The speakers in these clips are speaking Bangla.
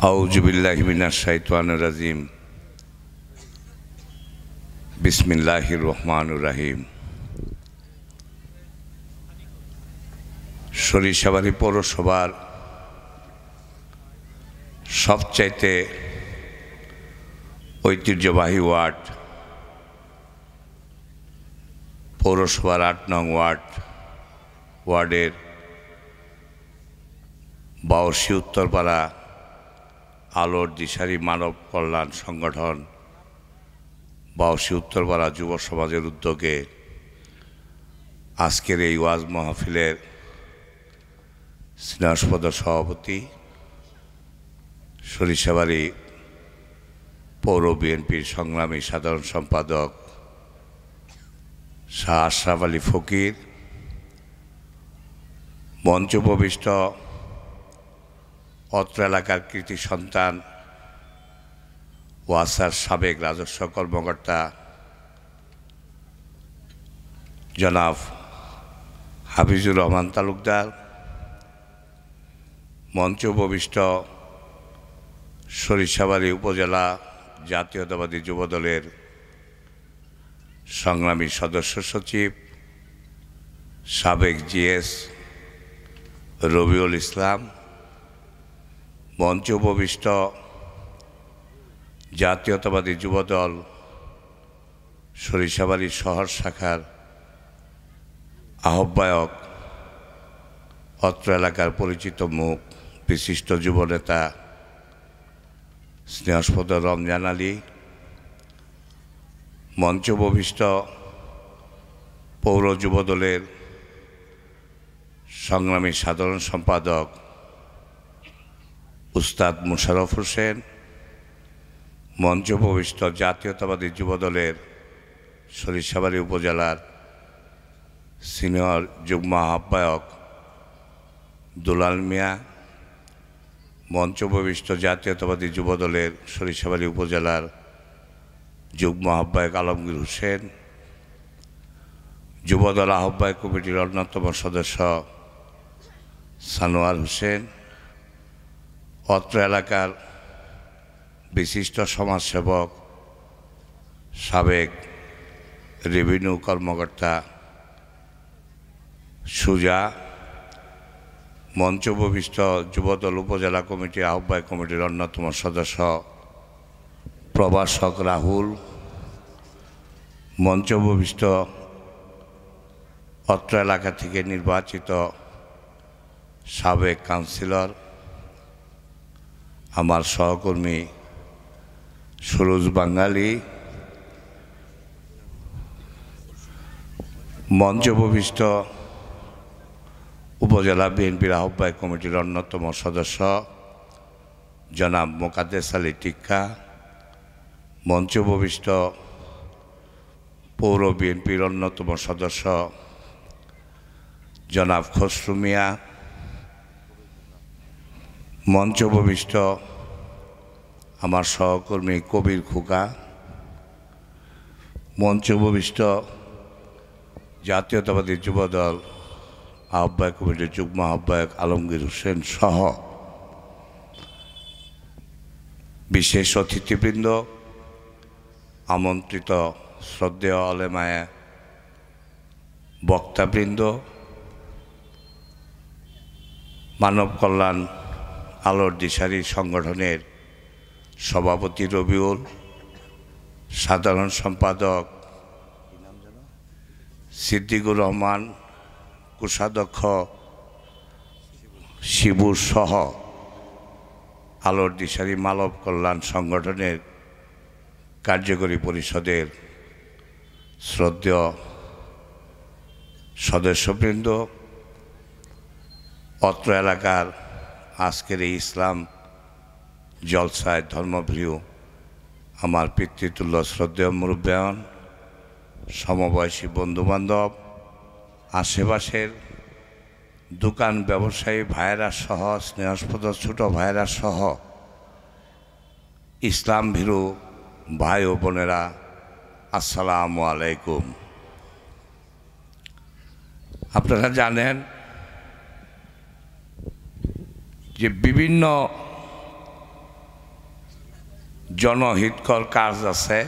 আউযু বিল্লাহি মিনাশ শাইতানির রাজিম। বিসমিল্লাহির রহমানির রহিম। সরিষাবাড়ি পৌরসভার সবচাইতে ঐতিহ্যবাহী ওয়ার্ড, পৌরসভার ৮ নং ওয়ার্ডের বাউসী উত্তরপাড়া আলোর দিশারি মানব কল্যাণ সংগঠন বাউসী উত্তরপাড়া যুব সমাজের উদ্যোগে আজকের এই ওয়াজ মাহফিলের স্নেহাস্পদ সভাপতি, সরিষাবাড়ি পৌর বিএনপির সংগ্রামী সাধারণ সম্পাদক শাহ আশরাফ আলী ফকির, মঞ্চ উপবিষ্ট অত্র এলাকার কৃতি সন্তান ওয়াসার সাবেক রাজস্ব কর্মকর্তা জনাব হাফিজুর রহমান তালুকদার, মঞ্চ উপবিষ্ট সরিষাবাড়ি উপজেলা জাতীয়তাবাদী যুবদলের সংগ্রামী সদস্য সচিব সাবেক জিএস রবিউল ইসলাম, মঞ্চ উপবিষ্ট জাতীয়তাবাদী যুবদল সরিষাবাড়ি শহর শাখার আহ্বায়ক, অত্র এলাকার পরিচিত মুখ বিশিষ্ট যুবনেতা স্নেহাস্পদ রমজান আলী, মঞ্চ উপবিষ্ট পৌর যুবদলের সংগ্রামী সাধারণ সম্পাদক উস্তাদ মোশাররফ হোসেন, মঞ্চ উপবিষ্ট জাতীয়তাবাদী যুবদলের সরিষাবাড়ি উপজেলার সিনিয়র যুগ্ম আহ্বায়ক দুলাল মিয়া, মঞ্চ উপবিষ্ট জাতীয়তাবাদী যুবদলের সরিষাবাড়ি উপজেলার যুগ্ম আহ্বায়ক আলমগীর হোসেন, যুবদল আহ্বায়ক কমিটির অন্যতম সদস্য সানোয়ার হোসেন, অত্র এলাকার বিশিষ্ট সমাজসেবক সাবেক রেভিনিউ কর্মকর্তা সুজা, মঞ্চ উপবিষ্ট যুবদল উপজেলা কমিটির আহ্বায়ক কমিটির অন্যতম সদস্য প্রভাষক রাহুল, মঞ্চ উপবিষ্ট অত্র এলাকা থেকে নির্বাচিত সাবেক কাউন্সিলর আমার সহকর্মী সুরজ বাঙালি, মঞ্চ উপবিষ্ট উপজেলা বিএনপির আহ্বায়ক কমিটির অন্যতম সদস্য জনাব মোকাদ্দেস আলী টিক্কা, মঞ্চ উপবিষ্ট পৌর বিএনপির অন্যতম সদস্য জনাব খসরু মিয়া, মঞ্চ উপবিষ্ট আমার সহকর্মী কবির খোকা, মঞ্চ উপবিষ্ট জাতীয়তাবাদী যুবদল আহ্বায়ক কমিটির যুগ্ম আহ্বায়ক আলমগীর হোসেন সহ বিশেষ অতিথিবৃন্দ, আমন্ত্রিত শ্রদ্ধেয় আলেমায়ে বক্তাবৃন্দ, মানব কল্যাণ আলোর দিশারি সংগঠনের সভাপতি রবিউল, সাধারণ সম্পাদক সিদ্দিকুর রহমান, কোষাধ্যক্ষ শিবু সহ আলোর দিশারি মানব কল্যাণ সংগঠনের কার্যকরী পরিষদের শ্রদ্ধেয় সদস্যবৃন্দ, অত্র এলাকার আজকের এই ইসলাম জলসায় ধর্মপ্রিয় আমার পিতৃতুল্য শ্রদ্ধেয় মুরব্বিয়ান, সমবয়সী বন্ধুবান্ধব, আশেপাশের দোকান ব্যবসায়ী ভাইয়েরা সহ স্নেহাস্পদ ছোট ভাইয়েরা সহ ইসলাম ভীরু ভাই ও বোনেরা, আসসালামু আলাইকুম। আপনারা জানেন যে বিভিন্ন জনহিতকর কাজ আছে,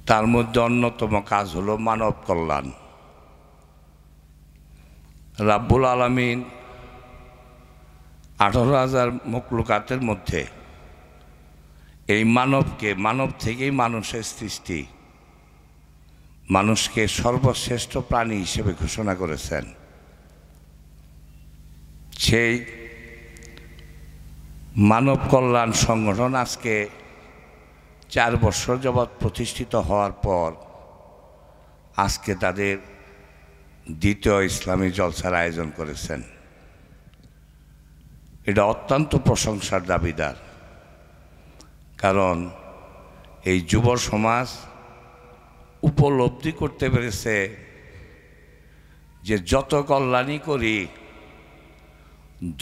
তার মধ্যে অন্যতম কাজ হলো মানব কল্যাণ। রাব্বুল আলামিন 18,000 মখলুকাতের মধ্যে এই মানব থেকেই মানুষের সৃষ্টি, মানুষকে সর্বশ্রেষ্ঠ প্রাণী হিসেবে ঘোষণা করেছেন। সেই মানব কল্যাণ সংগঠন আজকে 4 বছর যাবৎ প্রতিষ্ঠিত হওয়ার পর আজকে তাদের দ্বিতীয় ইসলামী জলসার আয়োজন করেছেন। এটা অত্যন্ত প্রশংসার দাবিদার, কারণ এই যুব সমাজ উপলব্ধি করতে পেরেছে যে যত কল্যাণই করি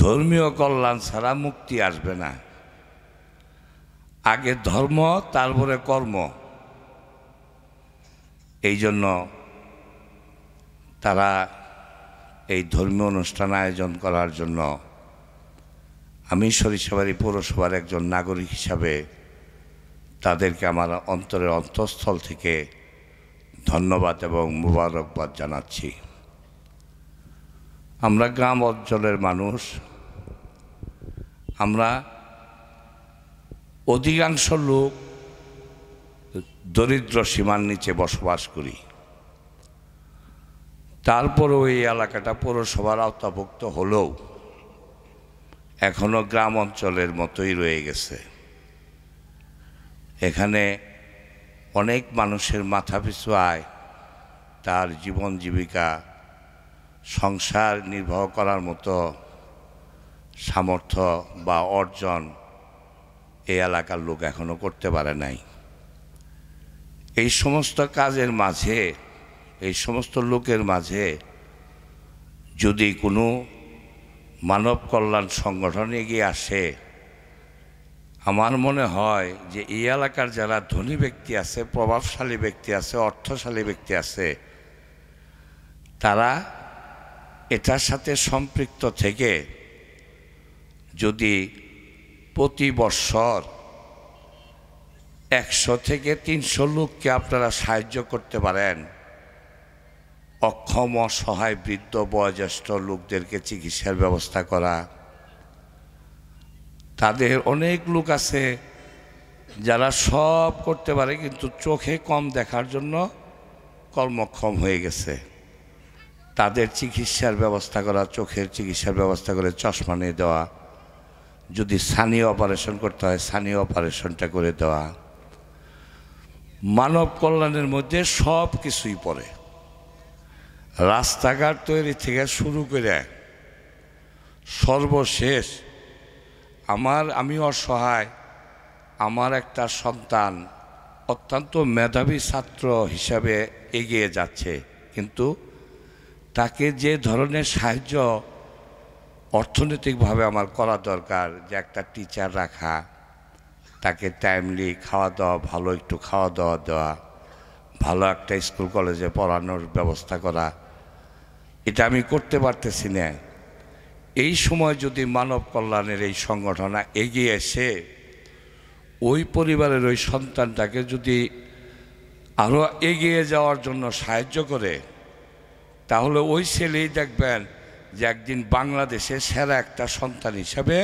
ধর্মীয় কল্যাণ ছাড়া মুক্তি আসবে না। আগে ধর্ম, তারপরে কর্ম। এই জন্য তারা এই ধর্মীয় অনুষ্ঠান আয়োজন করার জন্য আমি সরিষাবাড়ি পৌরসভার একজন নাগরিক হিসাবে তাদেরকে আমার অন্তরের অন্তঃস্থল থেকে ধন্যবাদ এবং মুবারকবাদ জানাচ্ছি। আমরা গ্রাম অঞ্চলের মানুষ, আমরা অধিকাংশ লোক দরিদ্র সীমার নিচে বসবাস করি। তারপরেও এই এলাকাটা পৌরসভার আওতাভুক্ত হলেও এখনো গ্রাম অঞ্চলের মতোই রয়ে গেছে। এখানে অনেক মানুষের মাথাপিছু আয়, তার জীবন জীবিকা, সংসার নির্বাহ করার মতো সামর্থ্য বা অর্জন এই এলাকার লোক এখনো করতে পারে নাই। এই সমস্ত কাজের মাঝে, এই সমস্ত লোকের মাঝে যদি কোনো মানব কল্যাণ সংগঠন এগিয়ে আসে, আমার মনে হয় যে এই এলাকার যারা ধনী ব্যক্তি আছে, প্রভাবশালী ব্যক্তি আছে, অর্থশালী ব্যক্তি আছে, তারা এটার সাথে সম্পৃক্ত থেকে যদি প্রতি বৎসর 100 থেকে 300 লোককে আপনারা সাহায্য করতে পারেন, অক্ষম অসহায় বৃদ্ধ বয়োজ্যেষ্ঠ লোকদেরকে চিকিৎসার ব্যবস্থা করা। তাদের অনেক লোক আছে যারা সব করতে পারে কিন্তু চোখে কম দেখার জন্য কর্মক্ষম হয়ে গেছে। তাদের চিকিৎসার ব্যবস্থা করা, চোখের চিকিৎসার ব্যবস্থা করে চশমা নিয়ে দেওয়া, যদি স্থানীয় অপারেশন করতে হয় স্থানীয় অপারেশনটা করে দেওয়া। মানব কল্যাণের মধ্যে সব কিছুই পড়ে, রাস্তাঘাট তৈরি থেকে শুরু করে সর্বশেষ আমি অসহায়, আমার একটা সন্তান অত্যন্ত মেধাবী ছাত্র হিসাবে এগিয়ে যাচ্ছে, কিন্তু তাকে যে ধরনের সাহায্য অর্থনৈতিকভাবে আমার করা দরকার, যে একটা টিচার রাখা, তাকে টাইমলি খাওয়া দাওয়া, ভালো একটু খাওয়া দাওয়া দেওয়া, ভালো একটা স্কুল কলেজে পড়ানোর ব্যবস্থা করা, এটা আমি করতে পারতেছি না। এই সময় যদি মানব কল্যাণের এই সংগঠন এগিয়ে এসে ওই পরিবারের ওই সন্তানটাকে যদি আরও এগিয়ে যাওয়ার জন্য সাহায্য করে, তাহলে ওই ছেলেই দেখবেন যে একদিন বাংলাদেশে সেরা একটা সন্তান হিসাবে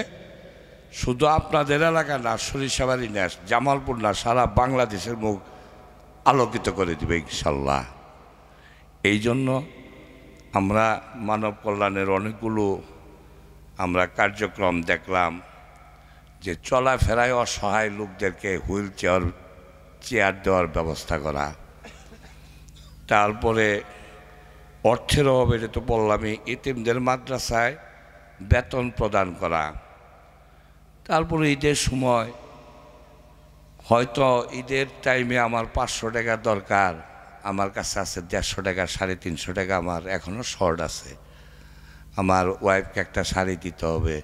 শুধু আপনাদের এলাকা না, সরিষাবাড়ি না, জামালপুর না, সারা বাংলাদেশের মুখ আলোকিত করে দিবে ইনশাল্লাহ। এই জন্য আমরা মানব কল্যাণের অনেকগুলো আমরা কার্যক্রম দেখলাম, যে চলাফেরায় অসহায় লোকদেরকে হুইল চেয়ার দেওয়ার ব্যবস্থা করা, তারপরে অর্থের অভাবে, এটা তো বললামই, এতিমদের মাদ্রাসায় বেতন প্রদান করা, তারপরে ঈদের সময় হয়তো ঈদের টাইমে আমার 500 টাকা দরকার, আমার কাছে আছে 150 টাকা, 350 টাকা আমার এখনও শর্ট আছে। আমার ওয়াইফকে একটা শাড়ি দিতে হবে,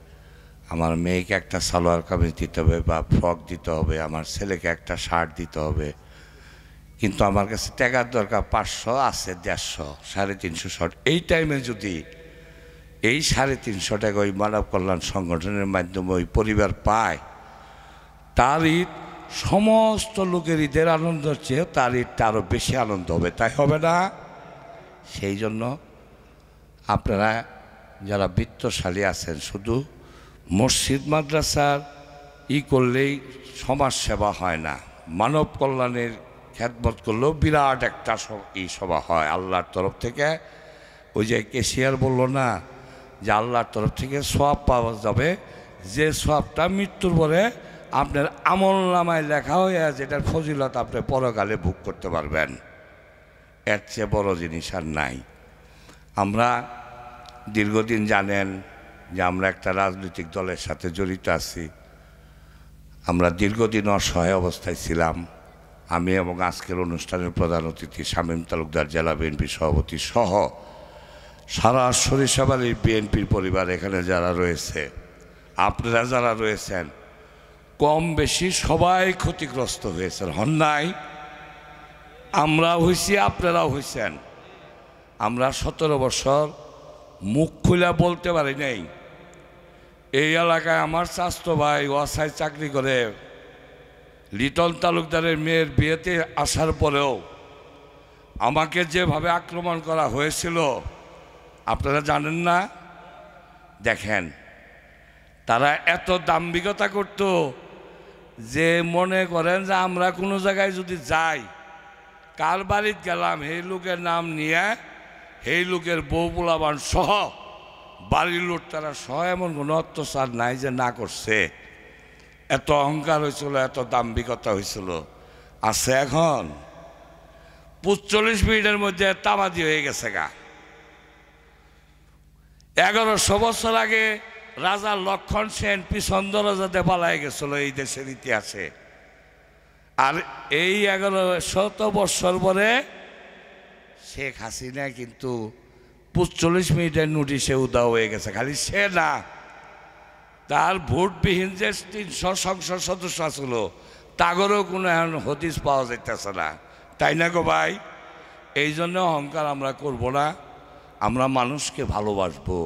আমার মেয়েকে একটা সালোয়ার কামিজ দিতে হবে বা ফ্রক দিতে হবে, আমার ছেলেকে একটা শার্ট দিতে হবে, কিন্তু আমার কাছে টাকার দরকার 500 আছে 150, 350 শর্ট। এই টাইমে যদি এই 350 টাকা ওই মানব কল্যাণ সংগঠনের মাধ্যমে ওই পরিবার পায়, তার ঈদ সমস্ত লোকের ঈদের আনন্দের চেয়ে তার ঈদটা আরও বেশি আনন্দ হবে, তাই হবে না? সেই জন্য আপনারা যারা বিত্তশালী আছেন, শুধু মসজিদ মাদ্রাসার করলেই সমাজ সেবা হয় না, মানব কল্যাণের খেদমত করলেও বিরাট একটা সভা হয় আল্লাহর তরফ থেকে। ওই যে কেশিয়ার বলল না যে আল্লাহর তরফ থেকে সওয়াব পাওয়া যাবে, যে সওয়াবটা মৃত্যুর পরে আপনার আমল নামায় লেখা হয়ে যেটার ফজিলত আপনি পরকালে ভোগ করতে পারবেন, এর চেয়ে বড় জিনিস আর নাই। আমরা দীর্ঘদিন জানেন যে আমরা একটা রাজনৈতিক দলের সাথে জড়িত আছি। আমরা দীর্ঘদিন অসহায় অবস্থায় ছিলাম। আমি এবং আজকের অনুষ্ঠানের প্রধান অতিথি শামীম তালুকদার, জেলা বিএনপি সভাপতি সহ সারা সরিষাবাড়ির বিএনপির পরিবার এখানে যারা রয়েছে, আপনারা যারা রয়েছেন, কম বেশি সবাই ক্ষতিগ্রস্ত হয়েছেন, হন নাই? আমরাও হয়েছি, আপনারাও হয়েছেন। আমরা 17 বছর মুখ খুলে বলতে পারি নাই। এই এলাকায় আমার চাচতো ভাই ওয়াসায় চাকরি করে, লিটন তালুকদারের মেয়ের বিয়েতে আসার পরেও আমাকে যেভাবে আক্রমণ করা হয়েছিল আপনারা জানেন না? দেখেন, তারা এত দাম্ভিকতা করত যে মনে করেন যে আমরা কোনো জায়গায় যদি যাই, কার বাড়িতে গেলাম, সেই লোকের নাম নিয়ে সেই লোকের বউ পোলাবান সহ বাড়ির লোক তারা সহ এমন কোনো অত্যাচার নাই যে না করছে। এত অহংকার হয়েছিল, এত দাম্ভিকতা হয়েছিল। আছে এখন 45 মিনিটের মধ্যে তামাদি হয়ে গেছে গা। 1100 বছর আগে রাজা লক্ষণ সেন পিছন দরজাতে পালায় গেছিল এই দেশের ইতিহাসে। আর এই 1100 বছর পরে শেখ হাসিনা কিন্তু 45 মিনিটের নোটিশে উদা হয়ে গেছে। খালি সে না, তার ভোটবিহীন যে 300 সংসদ সদস্য ছিল তাগরও কোনো এখন হদিস পাওয়া যাইতেছে না, তাই না গো ভাই? এই জন্য অহংকার আমরা করব না। আমরা মানুষকে ভালোবাসবো।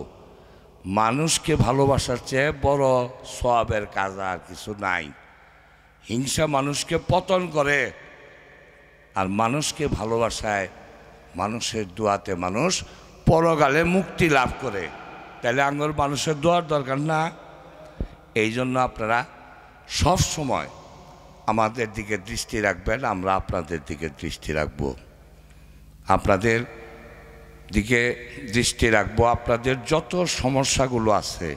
মানুষকে ভালোবাসার চেয়ে বড় সওয়াবের কাজ আর কিছু নাই। হিংসা মানুষকে পতন করে, আর মানুষকে ভালোবাসায়, মানুষের দোয়াতে মানুষ পরকালে মুক্তি লাভ করে। তাহলে আঙ্গর মানুষের দোয়ার দরকার না? এই জন্য আপনারা সব সময় আমাদের দিকে দৃষ্টি রাখবেন, আমরা আপনাদের দিকে দৃষ্টি রাখব। আপনাদের দিকে দৃষ্টি রাখবো। আপনাদের যত সমস্যাগুলো আছে,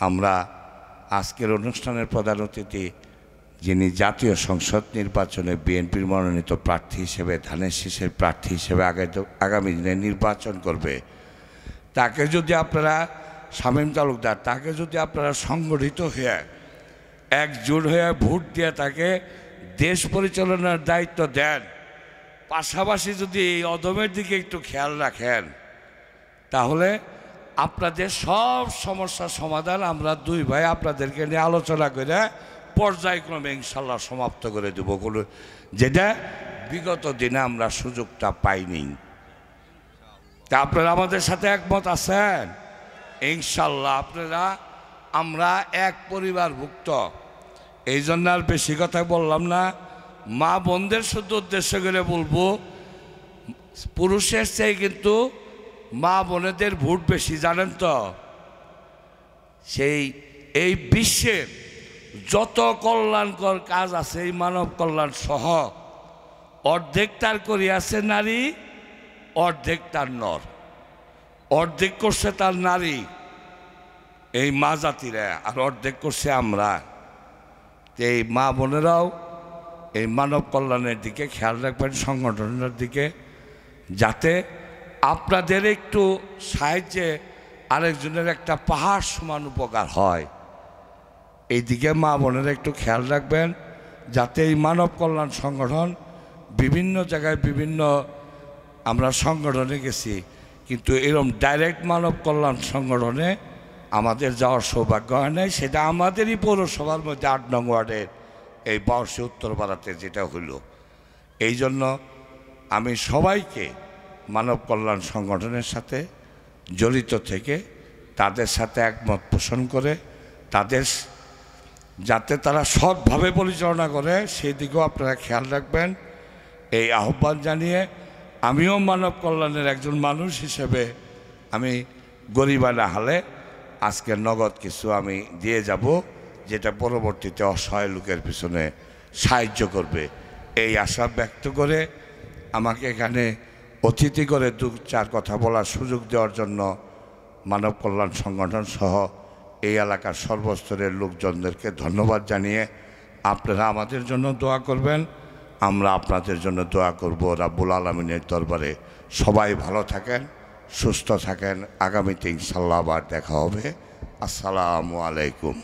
আমরা আজকের অনুষ্ঠানের প্রধান অতিথি, যিনি জাতীয় সংসদ নির্বাচনে বিএনপির মনোনীত প্রার্থী হিসেবে, ধানের শীষের প্রার্থী হিসেবে আগামী দিনে নির্বাচন করবে, তাকে যদি আপনারা, শামীম তালুকদার, তাকে যদি আপনারা সংগঠিত হয়ে একজোট হয়ে ভোট দিয়ে তাকে দেশ পরিচালনার দায়িত্ব দেন, পাশাপাশি যদি এই অদমের দিকে একটু খেয়াল রাখেন, তাহলে আপনাদের সব সমস্যার সমাধান আমরা দুই ভাই আপনাদেরকে নিয়ে আলোচনা করে পর্যায়ক্রমে ইনশাল্লাহ সমাপ্ত করে দেব, যেটা বিগত দিনে আমরা সুযোগটা পাইনি। তা আপনারা আমাদের সাথে একমত আছেন? ইনশাল্লাহ আপনারা, আমরা এক পরিবারভুক্ত। এই জন্য আর বেশি কথা বললাম না। মা বোনদের শুধু উদ্দেশ্য করে বলবো, পুরুষের চেয়ে কিন্তু মা বোনেদের ভোট বেশি, জানেন তো? এই বিশ্বের যত কল্যাণকর কাজ আছে, এই মানব কল্যাণ সহ, অর্ধেক তার করিয়াছে নারী, অর্ধেক তার নর। অর্ধেক করছে তার নারী, এই মা জাতিরা, আর অর্ধেক করছে আমরা। এই মা বোনেরাও এই মানব কল্যাণের দিকে খেয়াল রাখবেন, সংগঠনের দিকে, যাতে আপনাদের একটু সাহায্যে আরেকজনের একটা পাহাড় সমান উপকার হয়। এই দিকে মা বোনেরা একটু খেয়াল রাখবেন, যাতে এই মানব কল্যাণ সংগঠন বিভিন্ন জায়গায়, বিভিন্ন আমরা সংগঠনে গেছি, কিন্তু এরকম ডাইরেক্ট মানব কল্যাণ সংগঠনে আমাদের যাওয়ার সৌভাগ্য হয় নাই। সেটা আমাদেরই পৌরসভার মধ্যে 8 নং ওয়ার্ডের এই বাউসী উত্তরপাড়াতে যেটা হইল। এই জন্য আমি সবাইকে মানব কল্যাণ সংগঠনের সাথে জড়িত থেকে তাদের সাথে একমত পোষণ করে তাদের যাতে তারা সৎভাবে পরিচালনা করে সেই দিকেও আপনারা খেয়াল রাখবেন, এই আহ্বান জানিয়ে আমিও মানব কল্যাণের একজন মানুষ হিসেবে আমি গরিবানা হালে আজকে নগদ কিছু আমি দিয়ে যাব, যেটা পরবর্তীতে অসহায় লোকের পিছনে সাহায্য করবে, এই আশা ব্যক্ত করে আমাকে এখানে অতিথি করে দু চার কথা বলার সুযোগ দেওয়ার জন্য মানব কল্যাণ সংগঠন সহ এই এলাকার সর্বস্তরের লোকজনদেরকে ধন্যবাদ জানিয়ে আপনারা আমাদের জন্য দোয়া করবেন, আমরা আপনাদের জন্য দোয়া করব। রাব্বুল আলামিনের দরবারে সবাই ভালো থাকেন, সুস্থ থাকেন। আগামীতে ইনশাআল্লাহ আবার দেখা হবে। আসসালামু আলাইকুম।